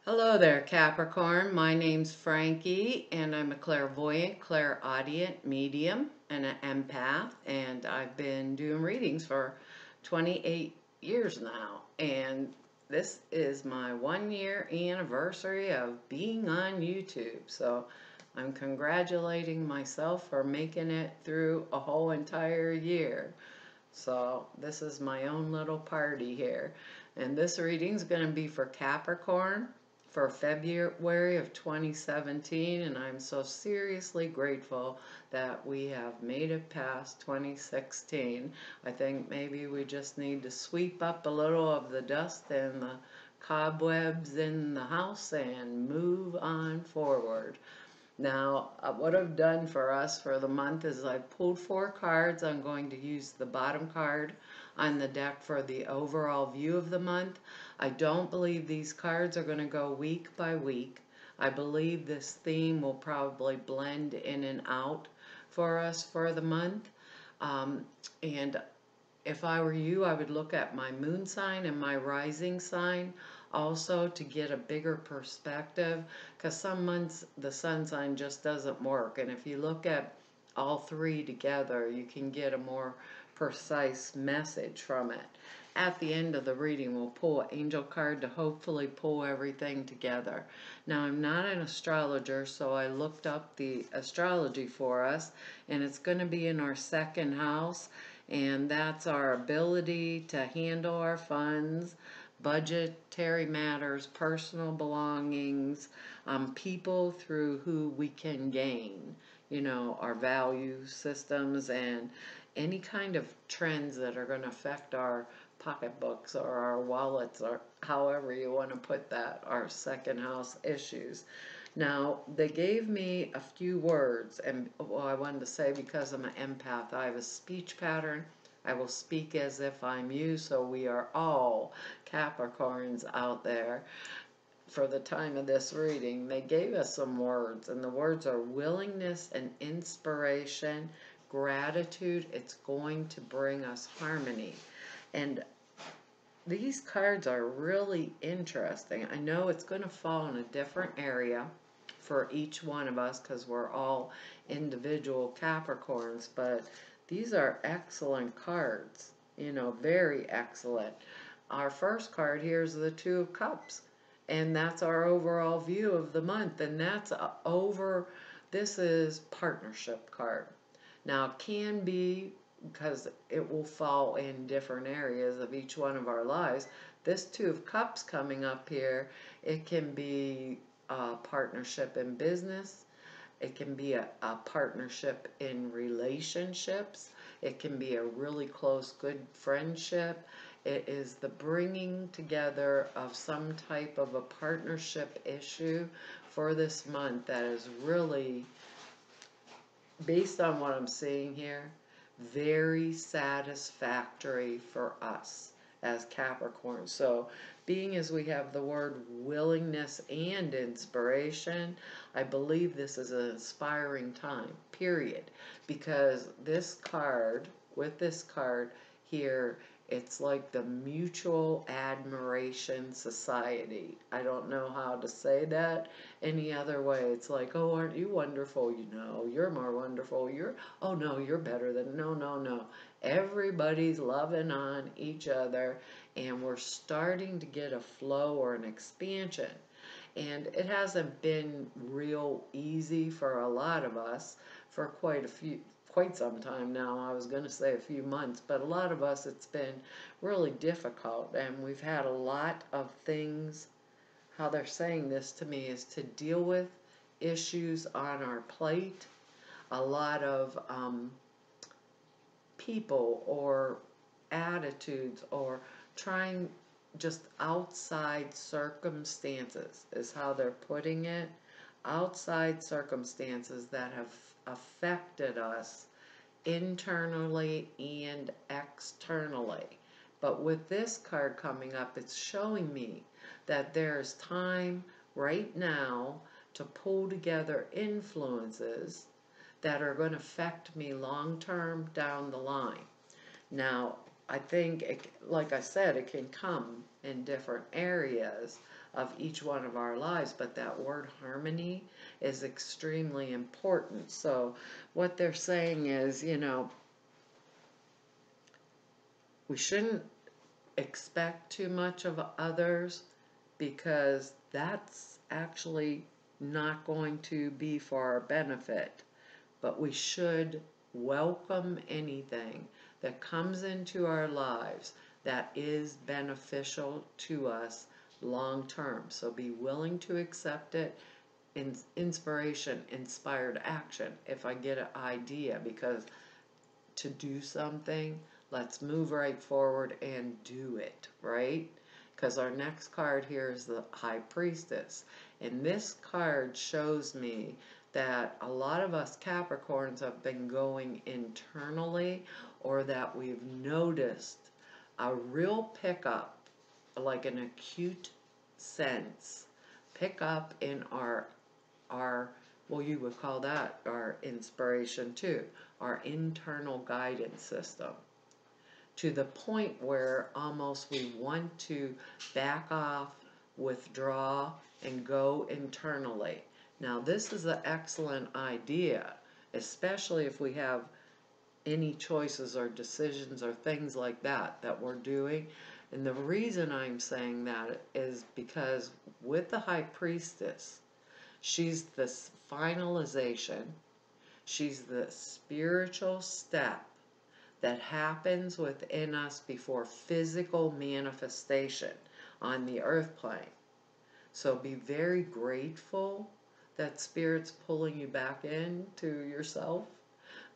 Hello there, Capricorn. My name's Frankie, and I'm a clairvoyant, clairaudient medium, and an empath. And I've been doing readings for 28 years now. And this is my 1 year anniversary of being on YouTube. So I'm congratulating myself for making it through a whole entire year. So this is my own little party here. And this reading's going to be for Capricorn for February of 2017, and I'm so seriously grateful that we have made it past 2016. I think maybe we just need to sweep up a little of the dust and the cobwebs in the house and move on forward. Now, what I've done for us for the month is I pulled 4 cards. I'm going to use the bottom card on the deck for the overall view of the month. I don't believe these cards are going to go week by week. I believe this theme will probably blend in and out for us for the month. And if I were you, I would look at my moon sign and my rising sign also to get a bigger perspective, because some months the sun sign just doesn't work, and if you look at all three together you can get a more precise message from it. At the end of the reading we'll pull an angel card to hopefully pull everything together. Now, I'm not an astrologer, so I looked up the astrology for us, and it's going to be in our second house, and that's our ability to handle our funds, budgetary matters, personal belongings, people through who we can gain, our value systems, and any kind of trends that are going to affect our pocketbooks or our wallets, or however you want to put that, our second house issues. Now, they gave me a few words, and well, I wanted to say, because I'm an empath, I have a speech pattern. I will speak as if I'm you, so we are all Capricorns out there for the time of this reading. They gave us some words, and the words are willingness and inspiration, gratitude. It's going to bring us harmony. And these cards are really interesting. I know it's going to fall in a different area for each one of us because we're all individual Capricorns, but these are excellent cards, very excellent. Our first card here is the Two of Cups, and that's our overall view of the month, and that's this is partnership card. Now, it can be, because it will fall in different areas of each one of our lives. This Two of Cups coming up here, it can be a partnership in business. It can be a partnership in relationships. It can be a really close, good friendship. It is the bringing together of some type of a partnership issue for this month that is really, based on what I'm seeing here, very satisfactory for us as Capricorn. So, being as we have the word willingness and inspiration, I believe this is an inspiring time, period. Because with this card here, it's like the Mutual Admiration Society. I don't know how to say that any other way. It's like, oh, aren't you wonderful? You're more wonderful. Oh no, you're better than, no, no, no. Everybody's loving on each other, and we're starting to get a flow or an expansion. And it hasn't been real easy for a lot of us for quite some time now. I was going to say a few months, but a lot of us it's been really difficult, and we've had a lot of things. How they're saying this to me is to deal with issues on our plate, a lot of people or attitudes, or trying, just outside circumstances is how they're putting it. Outside circumstances that have affected us internally and externally. But with this card coming up, it's showing me that there's time right now to pull together influences that are going to affect me long term down the line. Now, I think, like I said, it can come in different areas of each one of our lives, but that word harmony is extremely important. So what they're saying is, we shouldn't expect too much of others, because that's actually not going to be for our benefit. But we should welcome anything that comes into our lives that is beneficial to us long term. So be willing to accept it. Inspiration, inspired action. If I get an idea, because to do something, let's move right forward and do it, right? Because our next card here is the High Priestess. And this card shows me that a lot of us Capricorns have been going internally, or that we've noticed a real pickup, like an acute sense, pick up in our well, you would call that our inspiration too, our internal guidance system, to the point where almost we want to back off, withdraw, and go internally. Now, this is an excellent idea, especially if we have any choices or decisions or things like that we're doing. And the reason I'm saying that is because with the High Priestess, she's the finalization, she's the spiritual step that happens within us before physical manifestation on the earth plane. So be very grateful that Spirit's pulling you back into yourself.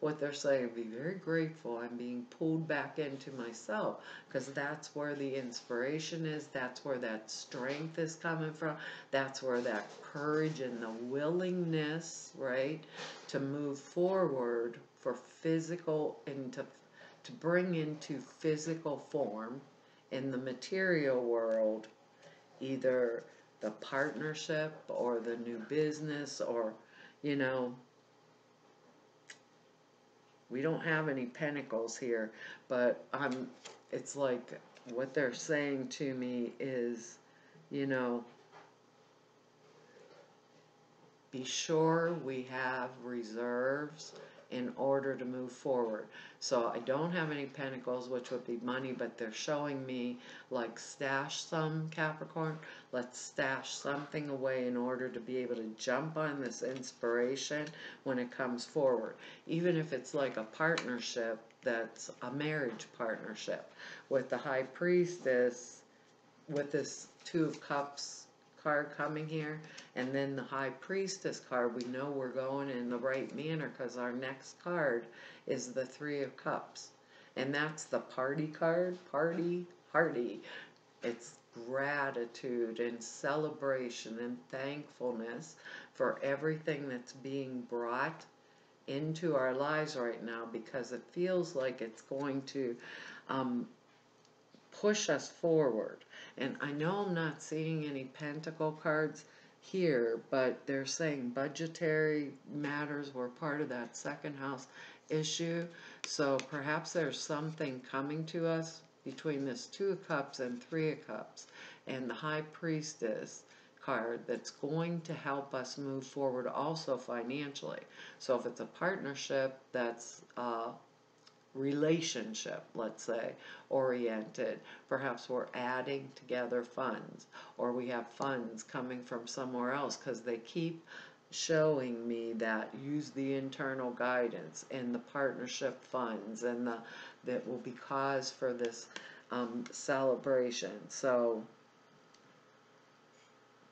What they're saying, be very grateful, I'm being pulled back into myself, because that's where the inspiration is, that's where that strength is coming from, that's where that courage and the willingness, right, to move forward for physical, and to bring into physical form in the material world, either the partnership or the new business, or, we don't have any pentacles here, but it's like what they're saying to me is, be sure we have reserves in order to move forward. So I don't have any pentacles, which would be money, but they're showing me like stash some, Capricorn. Let's stash something away in order to be able to jump on this inspiration when it comes forward. Even if it's like a partnership, that's a marriage partnership. With the High Priestess, with this Two of Cups card coming here, and then the High Priestess card, we know we're going in the right manner, because our next card is the Three of Cups, and that's the party card. Party, hearty. It's gratitude and celebration and thankfulness for everything that's being brought into our lives right now, because it feels like it's going to push us forward. And I know I'm not seeing any pentacle cards here, but they're saying budgetary matters were part of that second house issue. So perhaps there's something coming to us between this Two of Cups and Three of Cups and the High Priestess card that's going to help us move forward also financially. So if it's a partnership that's relationship, let's say, oriented, perhaps we're adding together funds, or we have funds coming from somewhere else, because they keep showing me that use the internal guidance and the partnership funds, and that will be cause for this celebration. So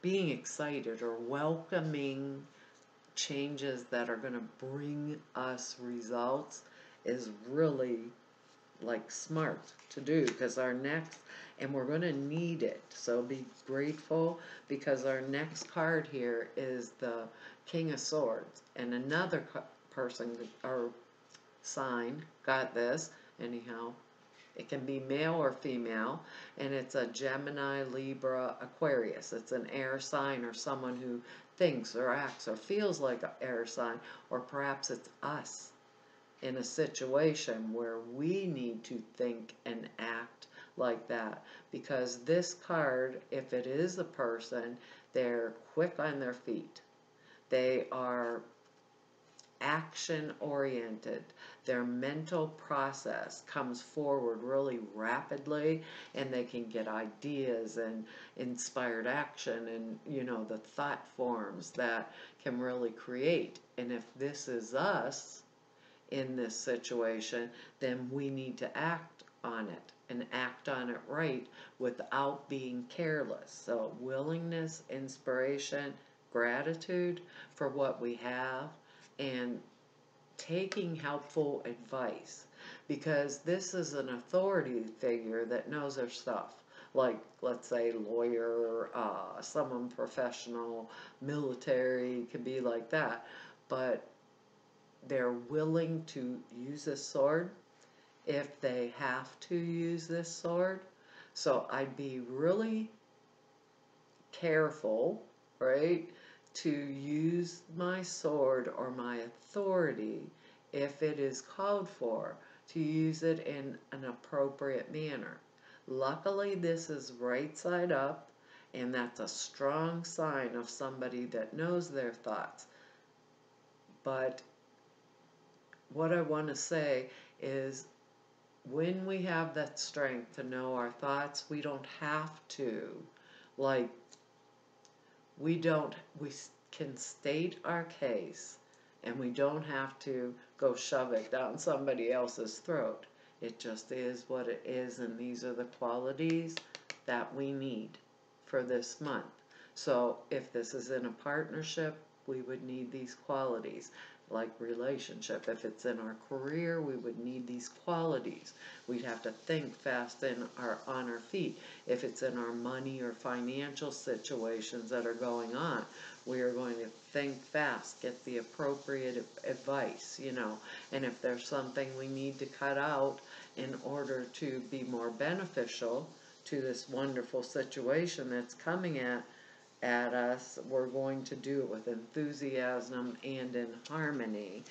being excited or welcoming changes that are going to bring us results is really like smart to do, because our next, and we're going to need it. So be grateful, because our next card here is the King of Swords, and another person or sign got this. Anyhow, it can be male or female, and it's a Gemini, Libra, Aquarius. It's an air sign, or someone who thinks or acts or feels like an air sign, or perhaps it's us in a situation where we need to think and act like that. Because this card, if it is a person, they're quick on their feet. They are action oriented. Their mental process comes forward really rapidly, and they can get ideas and inspired action, and the thought forms that can really create. And if this is us in this situation, then we need to act on it, and act on it right without being careless. So willingness, inspiration, gratitude for what we have, and taking helpful advice, because this is an authority figure that knows their stuff. Like, let's say, lawyer, someone professional, military, could be like that. But they're willing to use this sword if they have to use this sword. So I'd be really careful, right, to use my sword or my authority, if it is called for, to use it in an appropriate manner. Luckily, this is right side up, and that's a strong sign of somebody that knows their thoughts. But what I want to say is, when we have that strength to know our thoughts, we don't have to, like, we can state our case, and we don't have to go shove it down somebody else's throat. It just is what it is, and these are the qualities that we need for this month. So if this is in a partnership, we would need these qualities. Like relationship, if it's in our career, we would need these qualities. We'd have to think fast and on our feet. If it's in our money or financial situations that are going on, we are going to think fast, get the appropriate advice, And if there's something we need to cut out in order to be more beneficial to this wonderful situation that's coming at us, we're going to do it with enthusiasm and in harmony,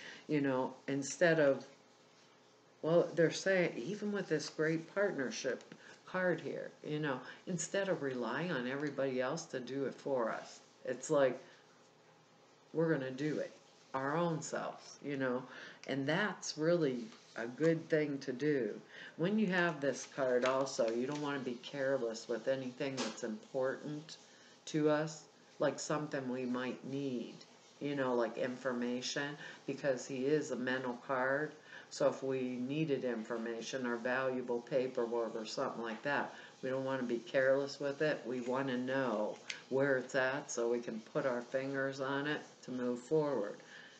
instead of, well, they're saying, even with this great partnership card here, instead of relying on everybody else to do it for us, it's like, we're going to do it our own selves, and that's really a good thing to do. When you have this card also, you don't want to be careless with anything that's important to us, like something we might need, like information, because he is a mental card. So if we needed information or valuable paperwork or something like that, we don't want to be careless with it. We want to know where it's at so we can put our fingers on it to move forward.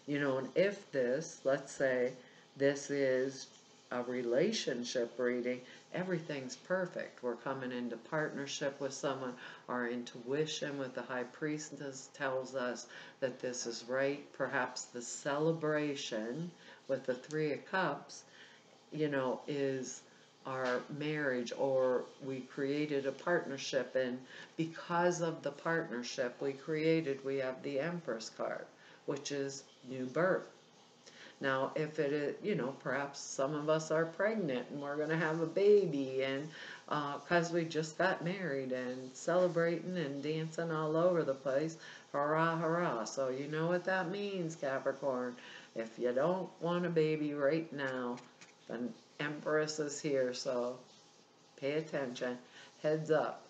And if this, let's say this is a relationship reading, everything's perfect. We're coming into partnership with someone. Our intuition with the High Priestess tells us that this is right. Perhaps the celebration with the Three of Cups, is our marriage, or we created a partnership, and because of the partnership we have the Empress card, which is new birth. Now, if it is, perhaps some of us are pregnant and we're going to have a baby, and because we just got married and celebrating and dancing all over the place, hurrah, hurrah. So you know what that means, Capricorn. If you don't want a baby right now, the Empress is here, so pay attention, heads up.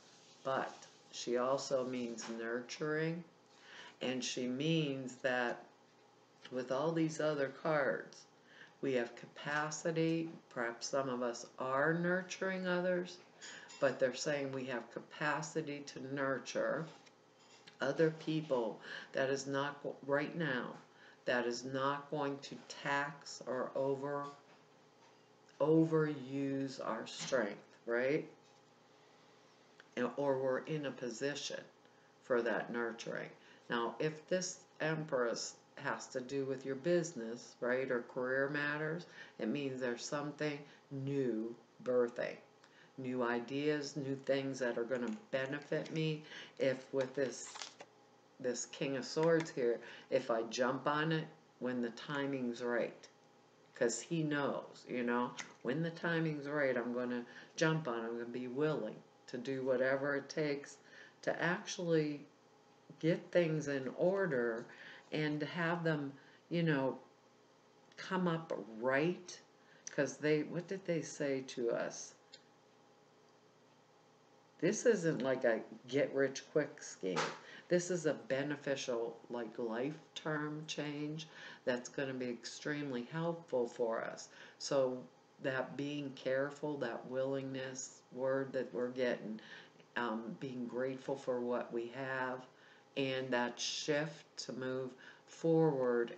But she also means nurturing, and she means that with all these other cards, we have capacity. Perhaps some of us are nurturing others, but they're saying we have capacity to nurture other people that is not, right now, that is not going to tax or overuse our strength, right? Or we're in a position for that nurturing. Now, if this Empress has to do with your business, right, or career matters, it means there's something new birthing. New ideas, new things that are going to benefit me. If with this King of Swords here, if I jump on it when the timing's right. because he knows, when the timing's right, I'm going to jump on it. I'm going to be willing to do whatever it takes to actually get things in order and to have them, come up right. Because what did they say to us? This isn't like a get rich quick scheme. This is a beneficial, like, life term change that's going to be extremely helpful for us. So that being careful, that willingness word that we're getting, being grateful for what we have, and that shift to move forward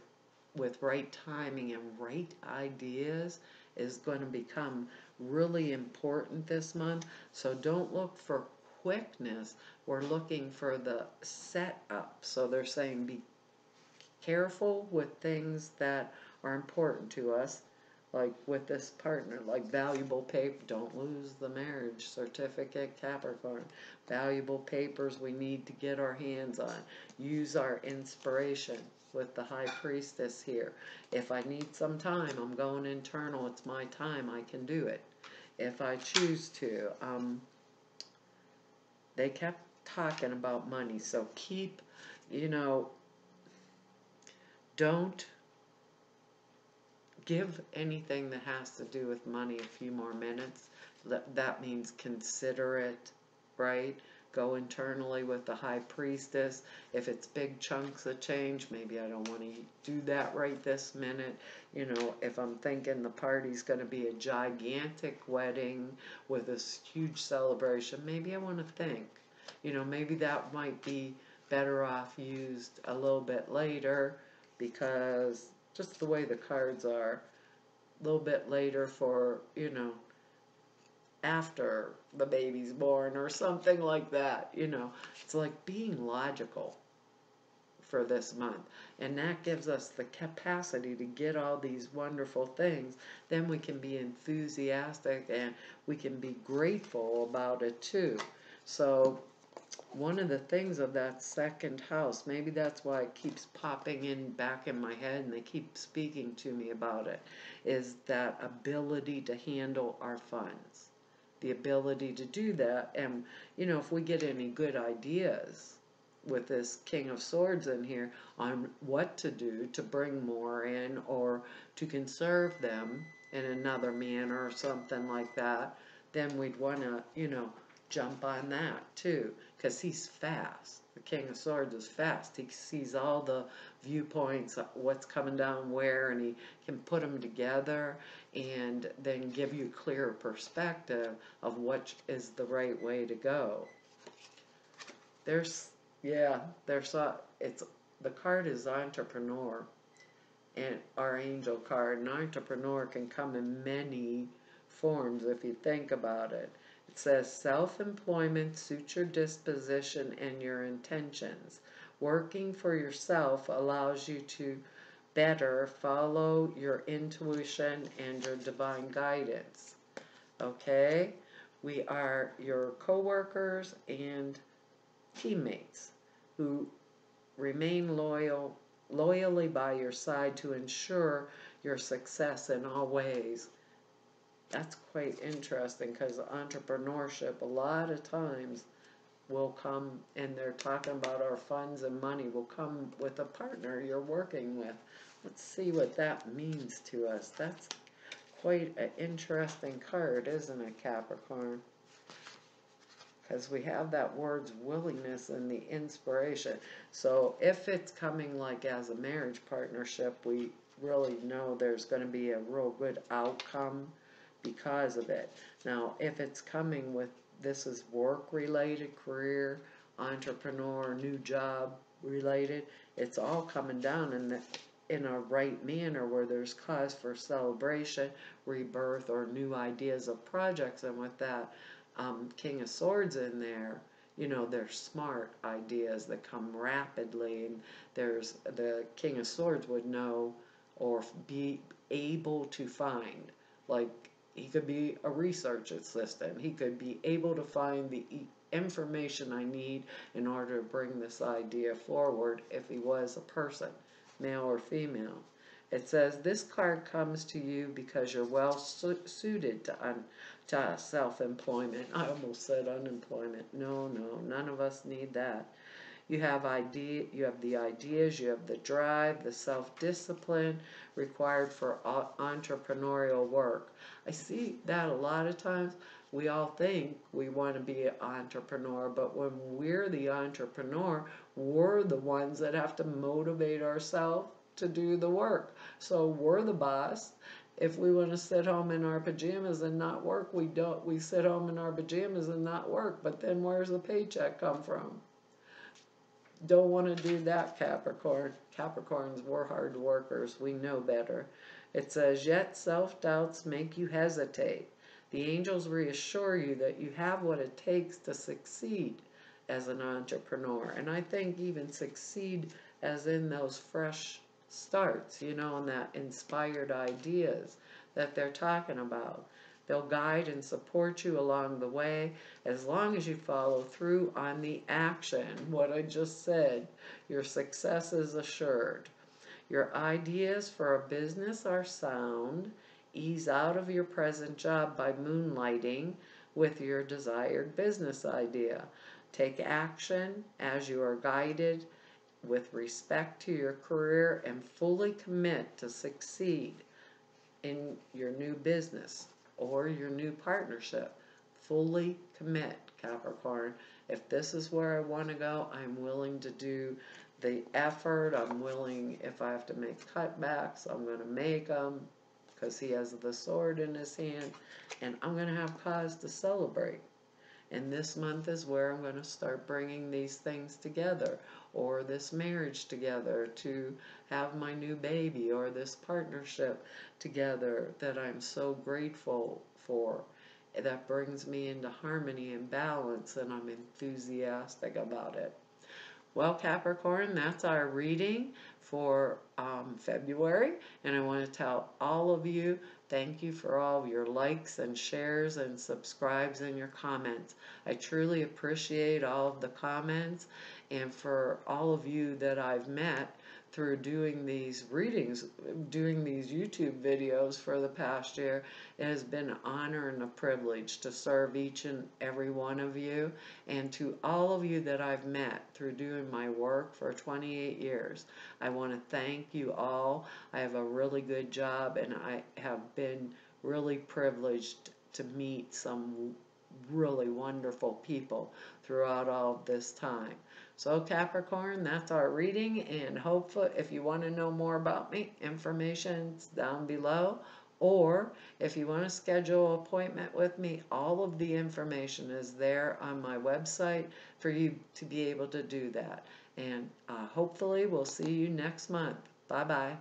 with right timing and right ideas is going to become really important this month. So don't look for quickness. We're looking for the setup. So they're saying be careful with things that are important to us, like with this partner, like valuable paper. Don't lose the marriage certificate, Capricorn. Valuable papers we need to get our hands on. Use our inspiration with the High Priestess here. If I need some time, I'm going internal. It's my time. I can do it if I choose to. They kept talking about money, so keep, don't give anything that has to do with money a few more minutes. That means consider it, right? Go internally with the High Priestess. If it's big chunks of change, maybe I don't want to do that right this minute. If I'm thinking the party's going to be a gigantic wedding with this huge celebration, maybe I want to think. Maybe that might be better off used a little bit later, because just the way the cards are, a little bit later for, after the baby's born or something like that. It's like being logical for this month, and that gives us the capacity to get all these wonderful things. Then we can be enthusiastic and we can be grateful about it too. So one of the things of that second house, maybe that's why it keeps popping in back in my head and they keep speaking to me about it, is that ability to handle our funds. The ability to do that. And, if we get any good ideas with this King of Swords in here on what to do to bring more in or to conserve them in another manner or something like that, then we'd want to, jump on that too, because he's fast. The King of Swords is fast. He sees all the viewpoints, what's coming down where, and he can put them together and then give you a clearer perspective of what is the right way to go. The card is Entrepreneur, and our angel card. An entrepreneur can come in many forms if you think about it. It says self-employment suits your disposition and your intentions. Working for yourself allows you to better follow your intuition and your divine guidance. Okay? We are your co-workers and teammates who remain loyally by your side to ensure your success in all ways. That's quite interesting, because entrepreneurship a lot of times will come, and they're talking about our funds and money will come with a partner you're working with. Let's see what that means to us. That's quite an interesting card, isn't it, Capricorn? Because we have that word's willingness and the inspiration. So if it's coming like as a marriage partnership, we really know there's going to be a real good outcome because of it. Now, if it's coming with, this is work related, career, entrepreneur, new job related, it's all coming down in a right manner where there's cause for celebration, rebirth, or new ideas of projects. And with that King of Swords in there, there's smart ideas that come rapidly, and there's the King of Swords would know or be able to find, like, he could be a research assistant. He could be able to find the information I need in order to bring this idea forward if he was a person, male or female. It says, this card comes to you because you're well suited to self-employment. I almost said unemployment. No, none of us need that. You have the ideas, you have the drive, the self-discipline required for entrepreneurial work. I see that a lot of times. We all think we want to be an entrepreneur, but when we're the entrepreneur, we're the ones that have to motivate ourselves to do the work. So we're the boss. If we want to sit home in our pajamas and not work, we don't. We sit home in our pajamas and not work, but then where's the paycheck come from? Don't want to do that, Capricorn. Capricorns, we're hard workers. We know better. It says, yet self-doubts make you hesitate. The angels reassure you that you have what it takes to succeed as an entrepreneur. And I think even succeed as in those fresh starts, and that inspired ideas that they're talking about. They'll guide and support you along the way as long as you follow through on the action. What I just said, your success is assured. Your ideas for a business are sound. Ease out of your present job by moonlighting with your desired business idea. Take action as you are guided with respect to your career and fully commit to succeed in your new business or your new partnership. Fully commit, Capricorn. If this is where I want to go, I'm willing to do the effort. I'm willing, if I have to make cutbacks, I'm going to make them, because he has the sword in his hand, and I'm going to have cause to celebrate. And this month is where I'm going to start bringing these things together, or this marriage together to have my new baby, or this partnership together that I'm so grateful for, that brings me into harmony and balance, and I'm enthusiastic about it. Well, Capricorn, that's our reading for February, and I want to tell all of you, thank you for all of your likes and shares and subscribes and your comments. I truly appreciate all of the comments, and for all of you that I've met through doing these readings, doing these YouTube videos for the past year. It has been an honor and a privilege to serve each and every one of you, and to all of you that I've met through doing my work for 28 years. I want to thank you all. I have a really good job, and I have been really privileged to meet some really wonderful people throughout all of this time. So Capricorn, that's our reading, and hopefully if you want to know more about me, information's down below, or if you want to schedule an appointment with me, all of the information is there on my website for you to be able to do that. And hopefully we'll see you next month. Bye-bye.